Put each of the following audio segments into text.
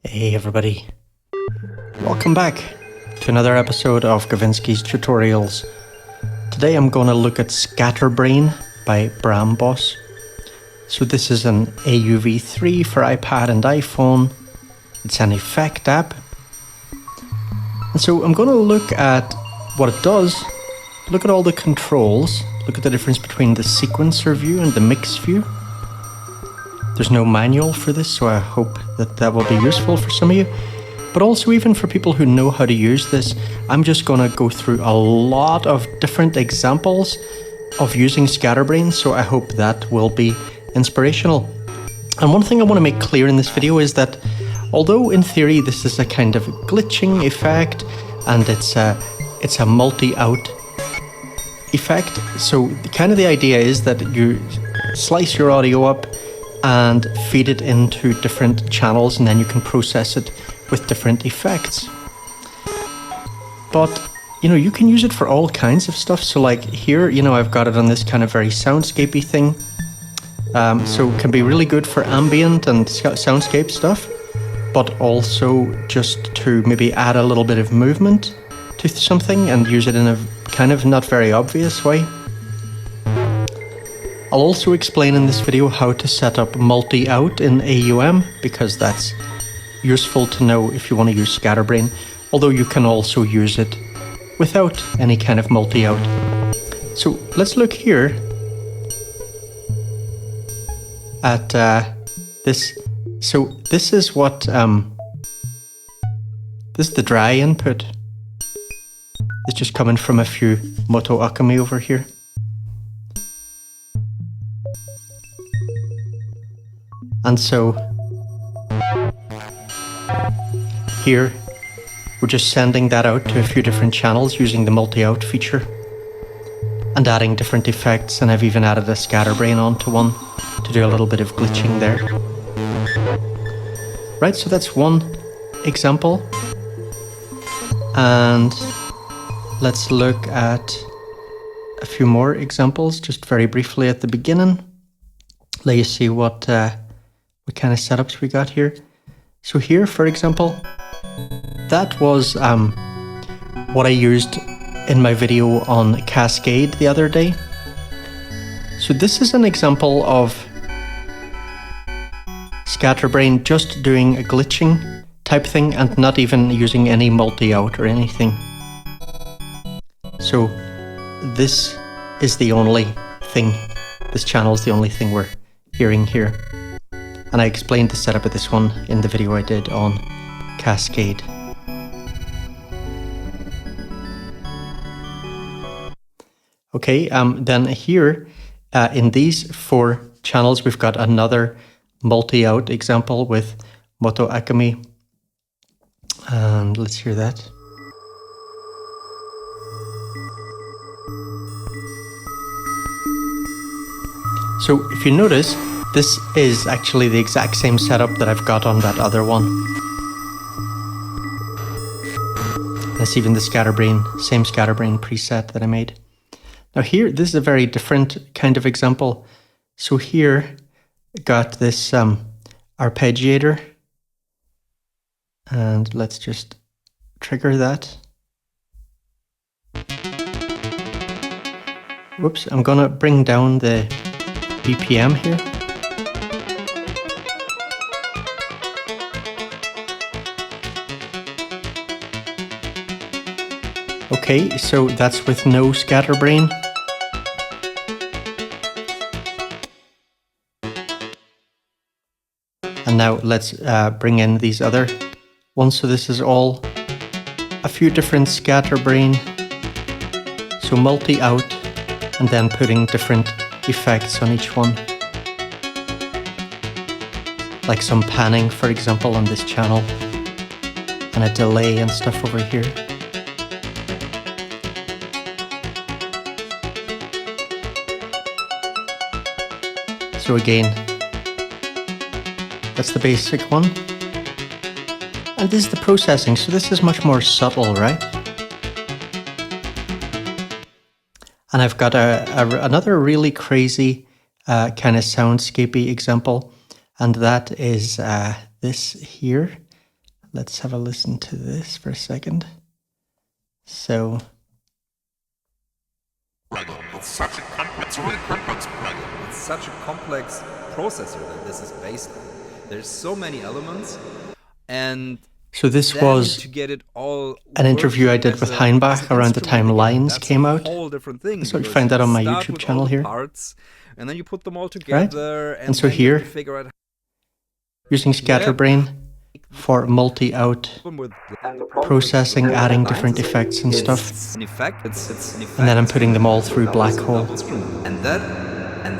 Hey everybody, welcome back to another episode of Gavinsky's Tutorials. Today I'm going to look at Scatterbrain by Bram Bos. So this is an AUv3 for iPad and iPhone. It's an effect app. And so I'm going to look at what it does, look at all the controls, look at the difference between the sequencer view and the mix view. There's no manual for this, so I hope that will be useful for some of you. But also even for people who know how to use this, I'm just going to go through a lot of different examples of using Scatterbrain, so I hope that will be inspirational. And one thing I want to make clear in this video is that although in theory this is a kind of glitching effect and it's a multi-out effect, so kind of the idea is that you slice your audio up and feed it into different channels, and then you can process it with different effects. But you can use it for all kinds of stuff. So like here, I've got it on this kind of very soundscapey thing, so it can be really good for ambient and soundscape stuff, but also just to maybe add a little bit of movement to something and use it in a kind of not very obvious way. I'll also explain in this video how to set up multi-out in AUM, because that's useful to know if you want to use Scatterbrain, although you can also use it without any kind of multi-out. So let's look here at this. So this is what, this is the dry input. It's just coming from a few Moto Akami over here. And so here we're just sending that out to a few different channels using the multi-out feature and adding different effects, and I've even added a Scatterbrain onto one to do a little bit of glitching there. Right, so that's one example, and let's look at a few more examples just very briefly at the beginning. Let you see what kind of setups we got here. So here, for example, that was what I used in my video on Cascade the other day. So this is an example of Scatterbrain just doing a glitching type thing and not even using any multi-out or anything. So this is the only thing, this channel is the only thing we're hearing here. And I explained the setup of this one in the video I did on Cascade. Okay, then here in these four channels we've got another multi-out example with Moto Akami. And let's hear that. So if you notice, this is actually the exact same setup that I've got on that other one. That's even the same Scatterbrain preset that I made. Now here, this is a very different kind of example. So here, I got this arpeggiator. And let's just trigger that. Whoops, I'm gonna bring down the BPM here. Okay, so that's with no Scatterbrain. And now let's bring in these other ones. So this is all a few different Scatterbrain. So multi-out and then putting different effects on each one. Like some panning, for example, on this channel. And a delay and stuff over here. So again, that's the basic one. And this is the processing, so this is much more subtle, right? And I've got another really crazy kind of soundscapey example, and that is this here. let's have a listen to this for a second. So It's such a complex, really complex plugin. It's such a complex processor that this is based on. There's so many elements, and so this then was to get it all an interview I did as with a- Heinbach as an around the instrument time again. Lines That's came a out. whole different thing. So you because find that on my start YouTube with channel all the here. parts, and then you put them all together, And so then you here, have to figure out using Scatterbrain for multi-out processing, adding different effects and stuff. it's an effect. It's an effect. And then I'm putting them all through Black Hole. And that. I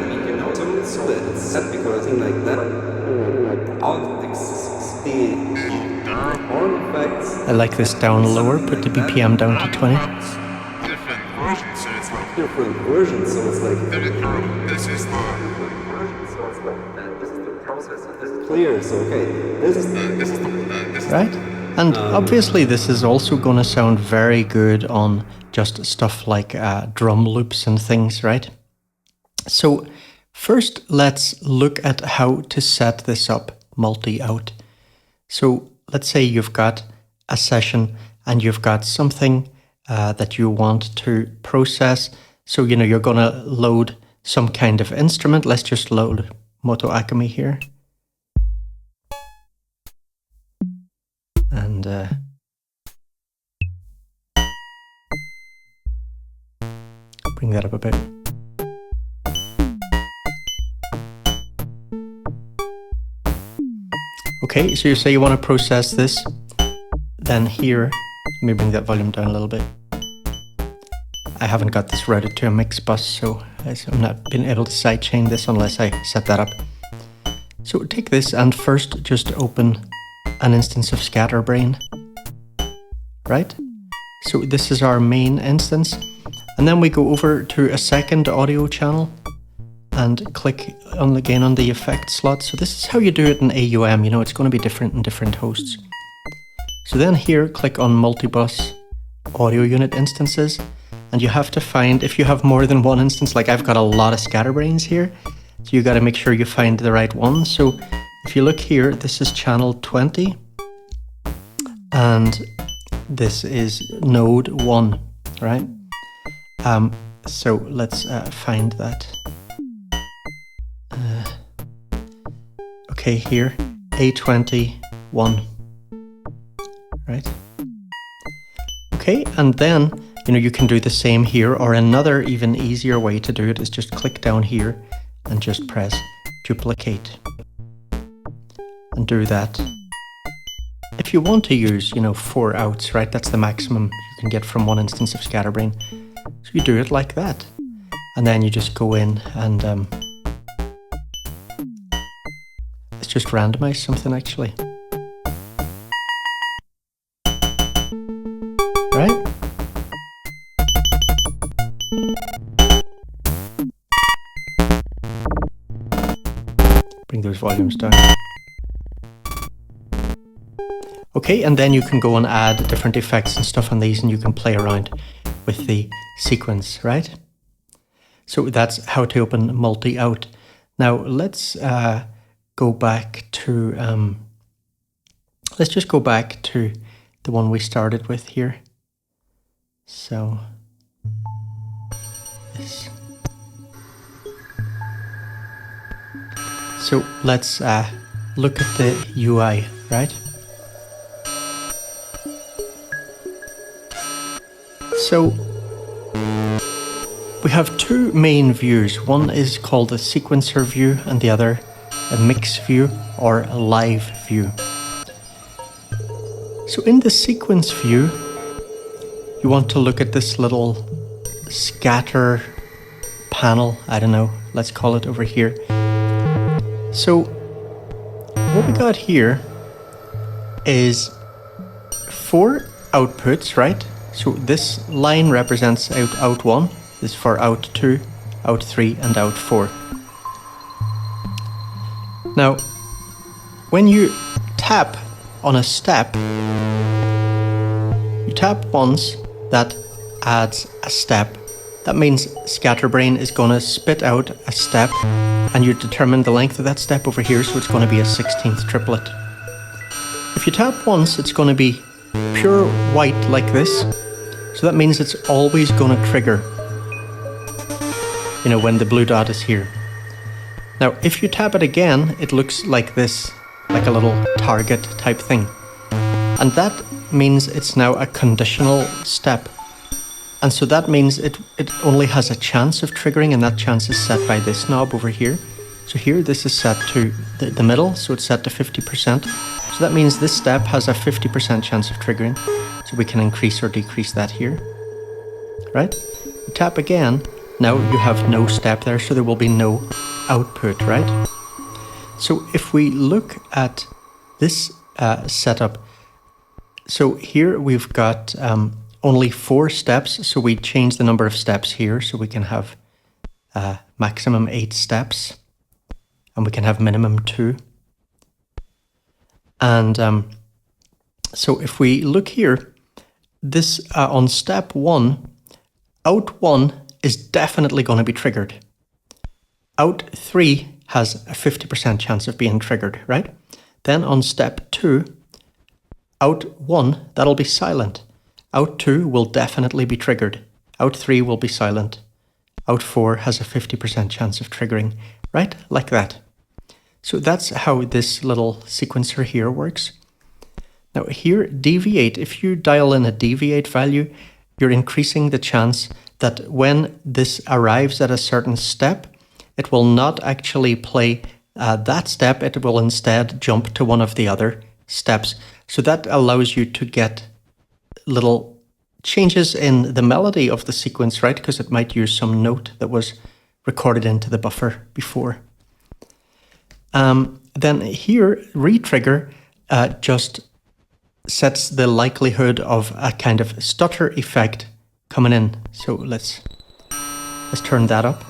mean, you know, so it's set because like that. All the horn effects. I like this down lower, put the BPM down to 20. Different versions, so it's like Different versions, so it's like this is the processor. This is clear, so okay. This is Right? And obviously this is also going to sound very good on just stuff like drum loops and things, right? So first let's look at how to set this up multi-out. So let's say you've got a session and you've got something that you want to process. So, you know, you're going to load some kind of instrument. Let's just load Moto Akami here. And bring that up a bit. Okay, so you say you want to process this, then here, let me bring that volume down a little bit. I haven't got this routed to a mix bus, so I'm not being able to sidechain this unless I set that up. So take this and first just open an instance of Scatterbrain, right? So this is our main instance, and then we go over to a second audio channel and click on again on the effect slot. So this is how you do it in AUM, you know, it's going to be different in different hosts. So then here, click on multibus audio unit instances, and you have to find, if you have more than one instance, like I've got a lot of Scatterbrains here, so you got to make sure you find the right one. So if you look here, this is channel 20, and this is node 1, right? So let's find that. Okay, here, A21, right? Okay, and then, you know, you can do the same here, or another even easier way to do it is just click down here and just press duplicate and do that. If you want to use, you know, 4 outs, right, that's the maximum you can get from one instance of Scatterbrain. So you do it like that, and then you just go in and let's just randomize something actually. Right? Bring those volumes down. Okay, and then you can go and add different effects and stuff on these, and you can play around with the sequence, right? So that's how to open multi-out. Now let's go back to, let's just go back to the one we started with here. So this. So let's look at the UI, right? So we have two main views. One is called a sequencer view and the other a mix view or a live view. So in the sequence view, you want to look at this little scatter panel. I don't know, let's call it over here. So what we got here is 4 outputs, right? So this line represents out 1, this is for out 2, out 3 and out 4. Now, when you tap on a step, you tap once, that adds a step that means Scatterbrain is going to spit out a step, and you determine the length of that step over here, so it's going to be a 16th triplet. If you tap once, it's going to be pure white like this, so that means it's always going to trigger, you know, when the blue dot is here. Now, if you tap it again, it looks like this, like a little target type thing. And that means it's now a conditional step. And so that means it only has a chance of triggering, and that chance is set by this knob over here. So here, this is set to the middle, so it's set to 50%. So that means this step has a 50% chance of triggering. So we can increase or decrease that here, right? You tap again, now you have no step there, so there will be no output, right? So if we look at this setup, so here we've got only 4 steps, so we change the number of steps here, so we can have maximum 8 steps, and we can have minimum 2. And so if we look here, this on step 1, out 1 is definitely going to be triggered. Out 3 has a 50% chance of being triggered, right? Then on step 2, out 1, that'll be silent. Out 2 will definitely be triggered. Out 3 will be silent. Out 4 has a 50% chance of triggering, right? Like that. So that's how this little sequencer here works. Now here, deviate, if you dial in a deviate value, you're increasing the chance that when this arrives at a certain step, it will not actually play that step, it will instead jump to one of the other steps. So that allows you to get little changes in the melody of the sequence, right? Because it might use some note that was recorded into the buffer before. Then here, retrigger just sets the likelihood of a kind of stutter effect coming in. So let's turn that up.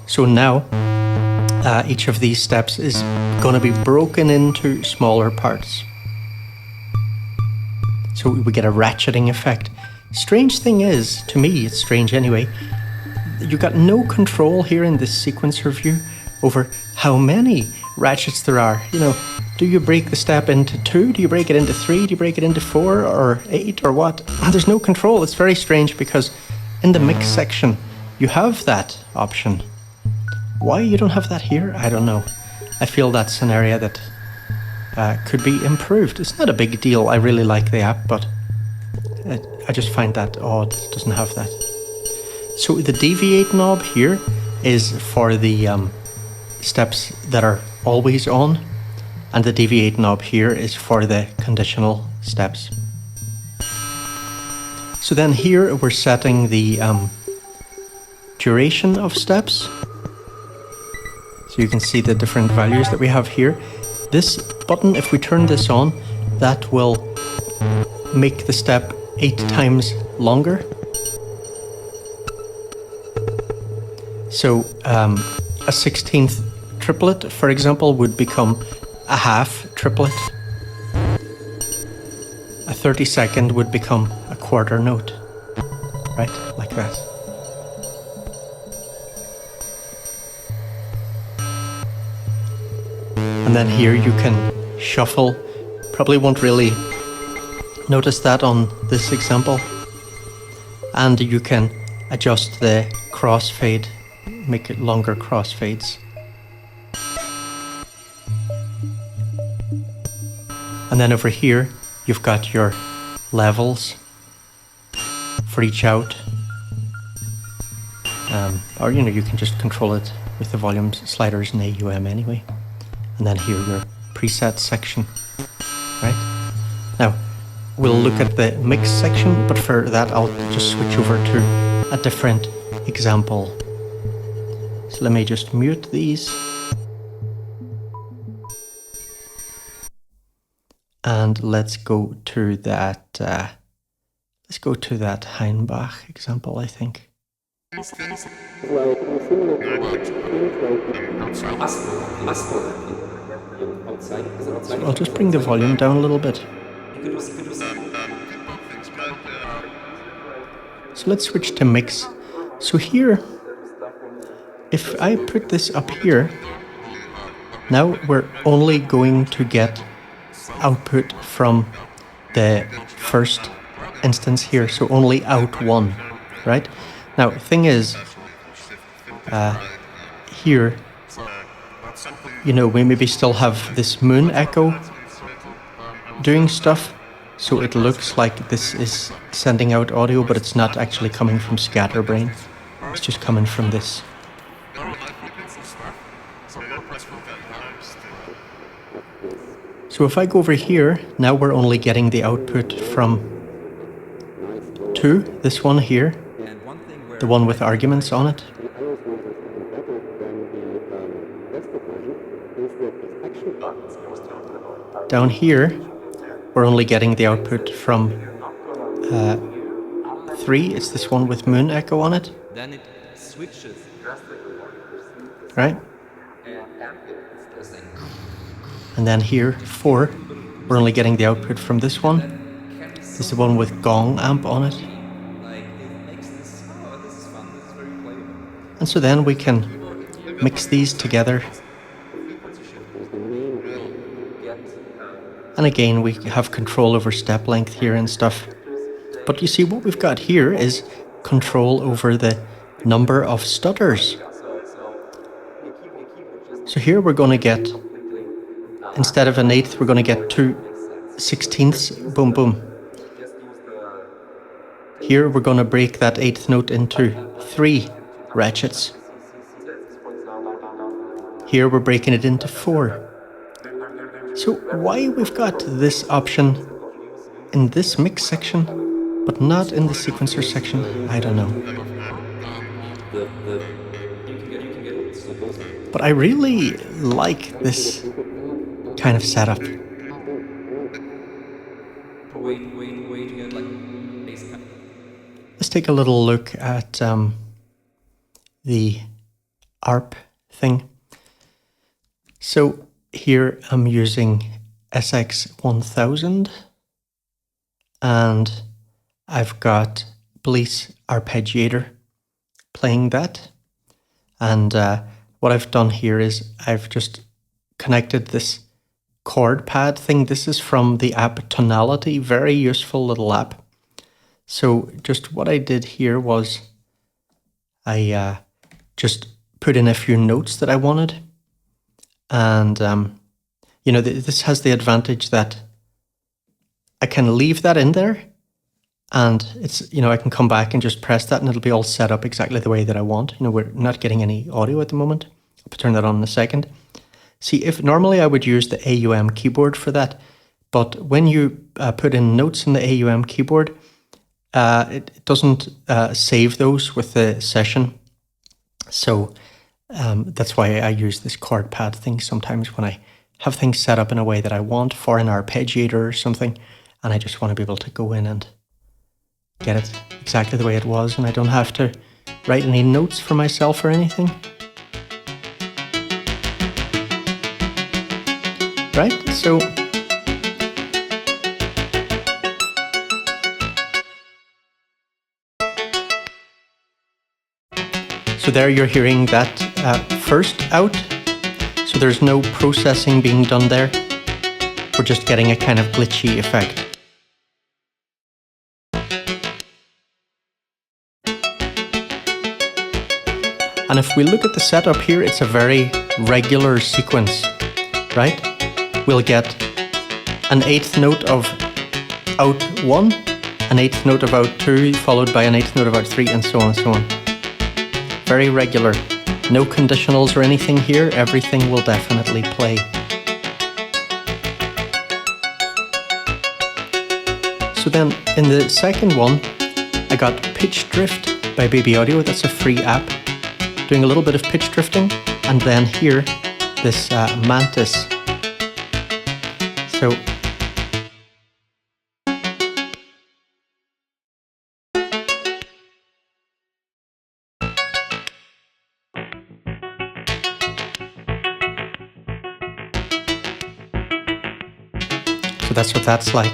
So now each of these steps is going to be broken into smaller parts. So we get a ratcheting effect. Strange thing is, to me, it's strange anyway, you got no control here in this sequencer view over how many ratchets there are. You know, do you break the step into 2? Do you break it into 3? Do you break it into 4 or 8 or what? There's no control. It's very strange because in the mix section, you have that option. Why you don't have that here? I don't know. I feel that's an area that could be improved. It's not a big deal. I really like the app, but I just find that odd. It doesn't have that. So the deviate knob here is for the steps that are always on, and the deviate knob here is for the conditional steps. So then here we're setting the duration of steps. So you can see the different values that we have here. This button, if we turn this on, that will make the step 8 times longer. So a 16th triplet, for example, would become a half triplet. A 32nd would become a quarter note, right? Like that. And then here you can shuffle. Probably won't really notice that on this example. And you can adjust the crossfade, make it longer crossfades. And then over here, you've got your levels for each out. Or, you know, you can just control it with the volume sliders in AUM anyway. And then here, your preset section, right? Now, we'll look at the mix section, but for that, I'll just switch over to a different example. So let me just mute these. And let's go to that, Heinbach example, I think. So I'll just bring the volume down a little bit. So let's switch to mix. So here, if I put this up here, now we're only going to get output from the first instance here, so only out one, right? Now, the thing is, here, you know, we maybe still have this moon echo doing stuff, so it looks like this is sending out audio, but it's not actually coming from Scatterbrain. It's just coming from this. So if I go over here, now we're only getting the output from 2, this one here, the one with arguments on it. Down here, we're only getting the output from 3, it's this one with moon echo on it. Then it switches. Right? And then here, 4, we're only getting the output from this one. This is the one with gong amp on it. And so then we can mix these together. And again, we have control over step length here and stuff. But you see, what we've got here is control over the number of stutters. So here we're going to get, instead of an eighth, we're going to get 2 sixteenths, boom, boom. Here we're going to break that eighth note into 3 ratchets. Here we're breaking it into 4. So why we've got this option in this mix section, but not in the sequencer section, I don't know. But I really like this kind of setup. Let's take a little look at the ARP thing. So here I'm using SX1000 and I've got Bliss Arpeggiator playing that. And what I've done here is I've just connected this chord pad thing. This is from the app Tonality, very useful little app. So just what I did here was I just put in a few notes that I wanted. And, you know, this has the advantage that I can leave that in there and it's, you know, I can come back and just press that and it'll be all set up exactly the way that I want. You know, we're not getting any audio at the moment. I'll turn that on in a second. See, if normally I would use the AUM keyboard for that, but when you put in notes in the AUM keyboard, it doesn't save those with the session. So that's why I use this chord pad thing sometimes when I have things set up in a way that I want for an arpeggiator or something, and I just want to be able to go in and get it exactly the way it was, and I don't have to write any notes for myself or anything. Right? So there you're hearing that first out. So there's no processing being done there. We're just getting a kind of glitchy effect. And if we look at the setup here, it's a very regular sequence, right? We'll get an eighth note of out 1, an eighth note of out 2, followed by an eighth note of out 3, and so on and so on. Very regular. No conditionals or anything here. Everything will definitely play. So then in the second one, I got Pitch Drift by Baby Audio. That's a free app. Doing a little bit of pitch drifting. And then here, this Mantis. So that's what that's like.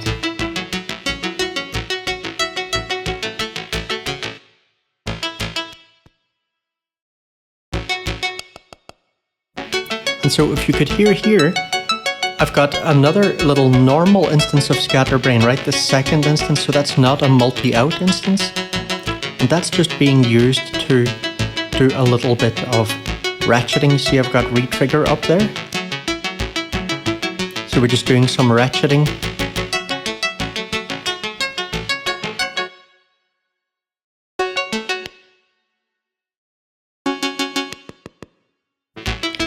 And so if you could hear here, I've got another little normal instance of Scatterbrain, right? The second instance, so that's not a multi-out instance. And that's just being used to do a little bit of ratcheting. See, I've got retrigger up there. So we're just doing some ratcheting.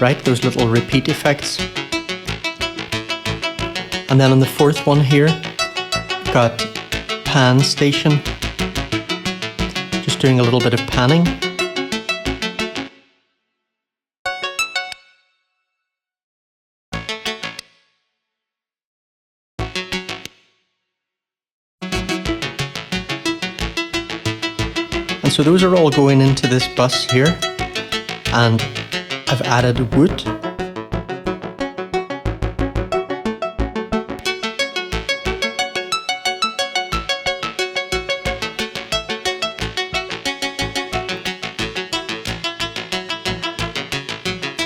Right, those little repeat effects. And then on the fourth one here, got pan station. Just doing a little bit of panning. And so those are all going into this bus here. And I've added wood.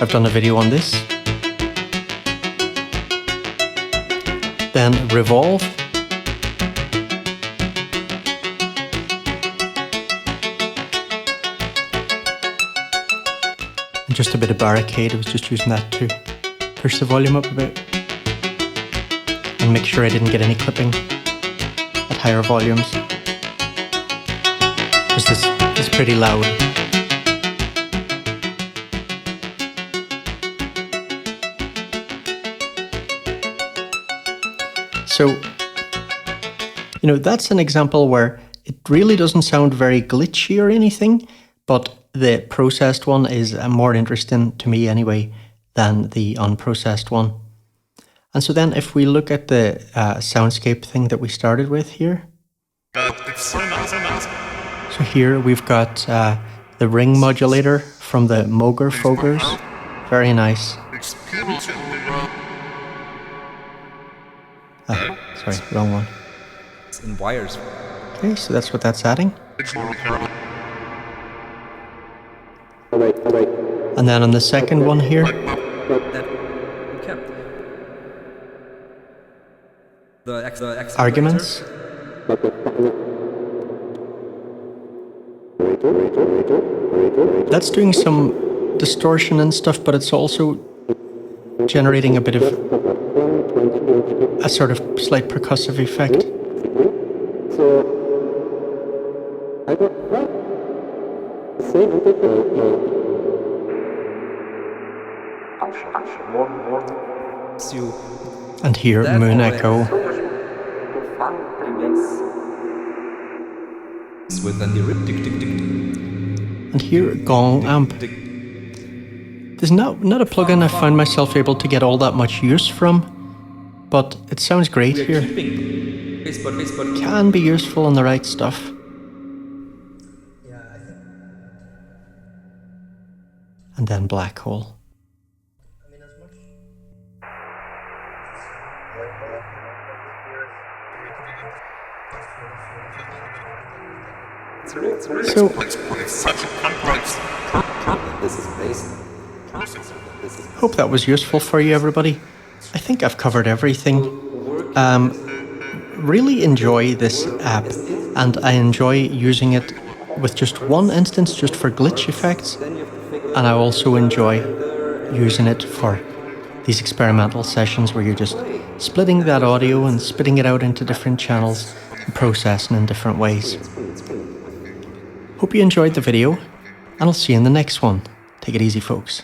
I've done a video on this. Then revolve. And just a bit of barricade. I was just using that to push the volume up a bit and make sure I didn't get any clipping at higher volumes, because this is pretty loud. So, you know, that's an example where it really doesn't sound very glitchy or anything, but the processed one is more interesting to me anyway than the unprocessed one. And so then if we look at the soundscape thing that we started with here. So here we've got the ring modulator from the Moger Fogers. Very nice. Sorry, wrong one. It's in wires. Okay, so that's what that's adding. And then on the second one here, the arguments. That's doing some distortion and stuff, but it's also generating a bit of a sort of slight percussive effect. And here, Moon Echo. And here, Gong Amp. There's not a plugin I find myself able to get all that much use from, but it sounds great here. Can be useful on the right stuff. And then Black Hole. So, hope that was useful for you, everybody. I think I've covered everything. Really enjoy this app, and I enjoy using it with just one instance, just for glitch effects, and I also enjoy using it for these experimental sessions where you're just splitting that audio and spitting it out into different channels and processing in different ways. Hope you enjoyed the video, and I'll see you in the next one. Take it easy, folks.